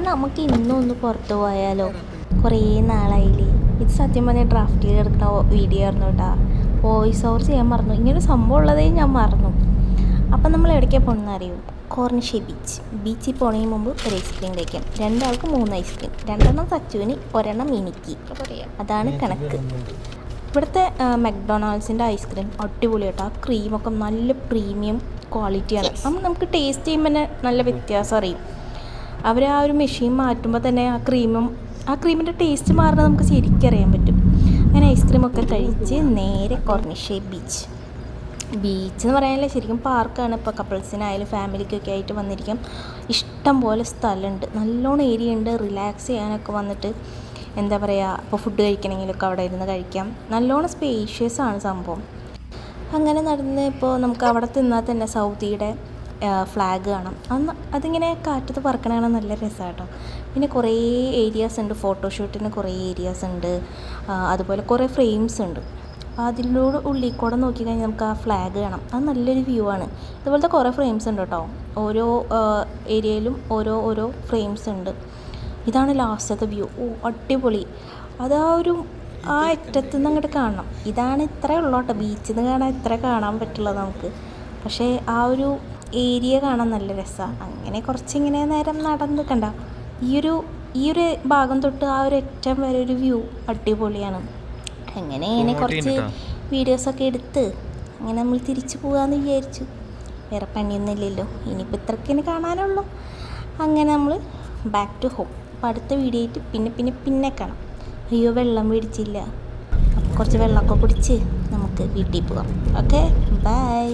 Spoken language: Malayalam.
നമുക്ക് ഇന്നൊന്ന് പുറത്തു പോയാലോ? കുറേ നാളായില്ലേ. ഇത് സത്യം പറഞ്ഞാൽ ഡ്രാഫ്റ്റ് ചെയ്തെടുക്കുന്ന വീഡിയോ ആയിരുന്നു കേട്ടോ. വോയിസ് ഓവർ ചെയ്യാൻ മറന്നു. ഇങ്ങനൊരു സംഭവം ഉള്ളതേ ഞാൻ മറന്നു. അപ്പം നമ്മൾ എവിടേക്കാണ് പോകുന്നത് അറിയും? കോർണിഷേ ബീച്ചിൽ പോണതിന് മുമ്പ് ഒരു ഐസ്ക്രീം കഴിക്കാം. 2 ആൾക്ക് 3 ഐസ്ക്രീം, 2 സച്ചുവിന്, 1 എനിക്ക്. അതാണ് കണക്ക്. ഇവിടുത്തെ മക്ഡൊണാൾഡ്സിൻ്റെ ഐസ്ക്രീം അടിപൊളി കേട്ടോ. ആ ക്രീമൊക്കെ നല്ല പ്രീമിയം ക്വാളിറ്റിയാണ്. നമുക്ക് ടേസ്റ്റ് ചെയ്യുമ്പോൾ തന്നെ നല്ല വ്യത്യാസം അറിയും. അവർ ആ ഒരു മെഷീൻ മാറ്റുമ്പോൾ തന്നെ ആ ക്രീമിൻ്റെ ടേസ്റ്റ് മാറുന്നത് നമുക്ക് ശരിക്കും അറിയാൻ പറ്റും. അങ്ങനെ ഐസ്ക്രീമൊക്കെ കഴിച്ച് നേരെ കോർണിഷേ ബീച്ച് എന്ന് പറയാനല്ലേ, ശരിക്കും പാർക്കാണ്. ഇപ്പോൾ കപ്പിൾസിനായാലും ഫാമിലിക്കൊക്കെ ആയിട്ട് വന്നിരിക്കാം. ഇഷ്ടം പോലെ സ്ഥലമുണ്ട്, നല്ലോണം ഏരിയ ഉണ്ട്. റിലാക്സ് ചെയ്യാനൊക്കെ വന്നിട്ട് എന്താ പറയുക, ഇപ്പോൾ ഫുഡ് കഴിക്കണമെങ്കിലൊക്കെ അവിടെ ഇരുന്ന് കഴിക്കാം. നല്ലോണം സ്പേഷ്യസ് ആണ് സംഭവം. അങ്ങനെ നടന്ന് ഇപ്പോൾ നമുക്ക് അവിടെ തിന്നാൽ തന്നെ സൗദിയുടെ ഫ്ലാഗ് കാണാം. അതിങ്ങനെ കാറ്റത്ത് പറക്കണ കാണാൻ നല്ല രസമാണ് കേട്ടോ. പിന്നെ കുറേ ഏരിയാസ് ഉണ്ട്, ഫോട്ടോഷൂട്ടിന് കുറേ ഏരിയാസ് ഉണ്ട്. അതുപോലെ കുറേ ഫ്രെയിംസ് ഉണ്ട്. അപ്പോൾ അതിലൂടെ ഉള്ളിൽ കൂടെ നോക്കിക്കഴിഞ്ഞാൽ നമുക്ക് ആ ഫ്ലാഗ് കാണാം. അത് നല്ലൊരു വ്യൂ ആണ്. ഇതുപോലത്തെ കുറേ ഫ്രെയിംസ് ഉണ്ട് കേട്ടോ. ഓരോ ഏരിയയിലും ഓരോ ഫ്രെയിംസ് ഉണ്ട്. ഇതാണ് ലാസ്റ്റത്തെ വ്യൂ. അടിപൊളി. ആ അറ്റത്ത് നിന്ന് അങ്ങോട്ട് കാണണം. ഇതാണ് ഇത്രയേ ഉള്ളൂ കേട്ടോ. ബീച്ചിൽ നിന്ന് കാണാൻ ഇത്ര കാണാൻ പറ്റുള്ളൂ നമുക്ക്. പക്ഷേ ആ ഒരു ഏരിയ കാണാൻ നല്ല രസമാണ്. അങ്ങനെ കുറച്ചിങ്ങനെ നേരം നടന്ന് കണ്ട ഈ ഒരു ഭാഗം തൊട്ട് ആ ഒരു അറ്റം വരെ ഒരു വ്യൂ അടിപൊളിയാണ്. അങ്ങനെ കുറച്ച് വീഡിയോസൊക്കെ എടുത്ത് അങ്ങനെ നമ്മൾ തിരിച്ചു പോകാമെന്ന് വിചാരിച്ചു. വേറെ പണിയൊന്നുമില്ലല്ലോ, ഇനിയിപ്പോൾ ഇത്രയ്ക്കിന് കാണാനുള്ളൂ. അങ്ങനെ നമ്മൾ ബാക്ക് ടു ഹോം. അപ്പോൾ അടുത്ത വീഡിയോ ആയിട്ട് പിന്നെ കാണാം. അയ്യോ, വെള്ളം മേടിച്ചില്ല. കുറച്ച് വെള്ളമൊക്കെ കുടിച്ച് നമുക്ക് വീട്ടിൽ പോകാം. Okay, by.